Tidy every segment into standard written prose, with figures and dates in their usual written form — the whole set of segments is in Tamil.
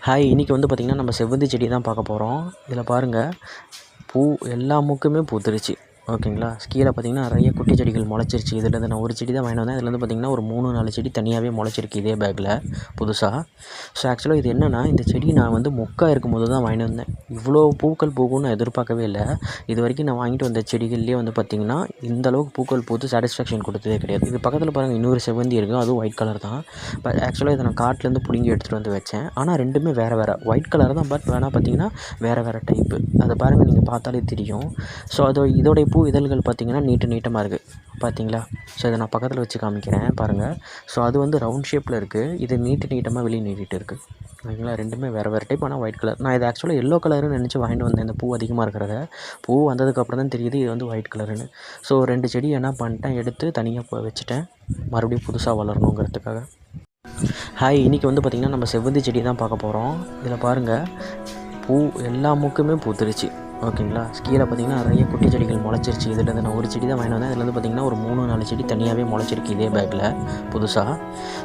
ஹாய், இன்றைக்கி வந்து பார்த்திங்கன்னா நம்ம செவ்வந்தி செடி தான் பார்க்க போகிறோம். இதில் பாருங்கள், பூ எல்லா முக்குமே பூத்துருச்சு. ஓகேங்களா? கீழே பார்த்திங்கன்னா நிறைய குட்டி செடிகள் முளைச்சிருச்சு. இதுலேருந்து நான் ஒரு செடி தான் வாங்கிட்டு வந்தேன். இதுலேருந்து பார்த்திங்கன்னா ஒரு 3-4 செடி தனியாகவே முளைச்சிருக்கு இதே பேக்கில் புதுசாக. ஸோ ஆக்சுவலாக இது என்னென்னா, இந்த செடி நான் வந்து மொக்கா இருக்கும்போது தான் வாங்கிட்டு வந்தேன். இவ்வளோ பூக்கள் பூக்கும்னு நான் எதிர்பார்க்கவே இல்லை. இது வரைக்கும் நான் வாங்கிட்டு வந்த செடிகள்லேயே வந்து பார்த்திங்கன்னா இந்த அளவுக்கு பூக்கள் பூத்து சாட்டிஸ்ஃபேக்ஷன் கொடுத்ததே கிடையாது. இது பக்கத்தில் பாருங்கள், இன்னொரு செவ்வந்தி இருக்குது. அதுவும் ஒயிட் கலர் தான். பட் ஆக்சுவலாக இதை நான் காட்டிலேருந்து பிடுங்கி எடுத்துகிட்டு வந்து வச்சேன். ஆனால் ரெண்டுமே வேறு வேறு ஒயிட் கலர் தான். பட் வேணால் பார்த்திங்கன்னா வேறு வேறு டைப்பு. அதை பாருங்கள், நீங்கள் பார்த்தாலே தெரியும். ஸோ இதோடைய பூ இதழ்கள் பார்த்திங்கன்னா நீட்டமாக இருக்குது. பார்த்தீங்களா? ஸோ இதை நான் பக்கத்தில் வச்சு காமிக்கிறேன் பாருங்கள். ஸோ அது வந்து ரவுண்ட் ஷேப்பில் இருக்குது. இது நீட்டமாக வெளியே நீட்டிகிட்டு இருக்குது. ஓகேங்களா? ரெண்டுமே வேறு டைப். ஆனால் ஒயிட் கலர். நான் இதை ஆக்சுவலாக எல்லோ கலருன்னு நினச்சி வாங்கிட்டு வந்தேன். இந்த பூ அதிகமாக இருக்கிறத. பூ வந்ததுக்கப்புறம் தான் தெரியுது இது வந்து ஒயிட் கலருன்னு. ஸோ 2 செடி என்ன பண்ணிட்டேன், எடுத்து தனியாக வச்சுட்டேன். மறுபடியும் புதுசாக வளரணுங்கிறதுக்காக. ஹாய், இன்றைக்கி வந்து பார்த்திங்கன்னா நம்ம செவ்வந்தி செடி தான் பார்க்க போகிறோம். இதில் பாருங்கள், பூ எல்லா முக்குமே பூத்துருச்சு. ஓகேங்களா? கீழே பார்த்திங்கன்னா நிறைய குட்டி செடிகள் முளைச்சிருச்சு. இதுலேருந்து நான் ஒரு செடி தான் வாங்கிட்டு வந்தேன். இதுலேருந்து பார்த்திங்கன்னா ஒரு 3-4 செடி தனியாகவே முளைச்சிருக்கு இதே பேக்கில் புதுசாக.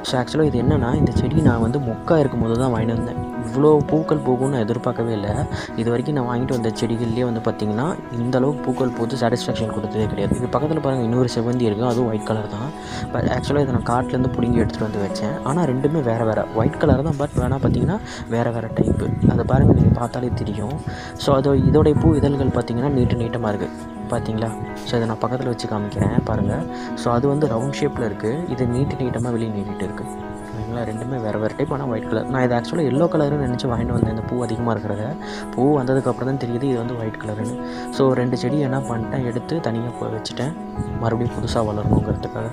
ஸோ ஆக்சுவலாக இது என்னென்னா, இந்த செடி நான் வந்து மொக்கா இருக்கும்போது தான் வாங்கிட்டு வந்தேன். இவ்வளோ பூக்கள் பூக்கும்னு நான் எதிர்பார்க்கவே இல்லை. இது வரைக்கும் நான் வாங்கிட்டு வந்த செடிகள்லேயே வந்து பார்த்திங்கன்னா இந்த அளவுக்கு பூக்கள் பூத்து சாட்டிஸ்ஃபேக்ஷன் கொடுத்ததே கிடையாது. இது பக்கத்தில் பாருங்கள், இன்னொரு செவ்வந்தி இருக்குது. அதுவும் ஒயிட் கலர் தான். பட் ஆக்சுவலாக இதை நான் காட்டிலேருந்து பிடுங்கி எடுத்துகிட்டு வந்து வச்சேன். ஆனால் ரெண்டுமே வேறு வேறு ஒயிட் கலர் தான். பட் வேணால் பார்த்திங்கன்னா வேறு டைப்பு. அதை பாருங்கள், நீங்கள் பார்த்தாலே தெரியும். ஸோ இதோடைய பூ இதழ்கள் பார்த்திங்கன்னா நீட்டமாக இருக்குது. பார்த்தீங்களா? ஸோ இதை நான் பக்கத்தில் வச்சு காமிக்கிறேன் பாருங்கள். ஸோ அது வந்து ரவுண்ட் ஷேப்பில் இருக்குது. இது நீட்டமாக வெளியே நீட்டிகிட்டு இருக்குது. ஓகேங்களா? ரெண்டுமே வேறு டைப். ஆனால் ஒயிட் கலர். நான் இதை ஆக்சுவலாக எல்லோ கலருன்னு நினச்சி வாங்கிட்டு வந்தேன். இந்த பூ அதிகமாக இருக்கிறத. பூ வந்ததுக்கப்புறம் தான் தெரியுது இது வந்து ஒயிட் கலருன்னு. ஸோ 2 செடி என்ன பண்ணிட்டேன், எடுத்து தனியாக வச்சுட்டேன். மறுபடியும் புதுசாக வளரணுங்கிறதுக்காக.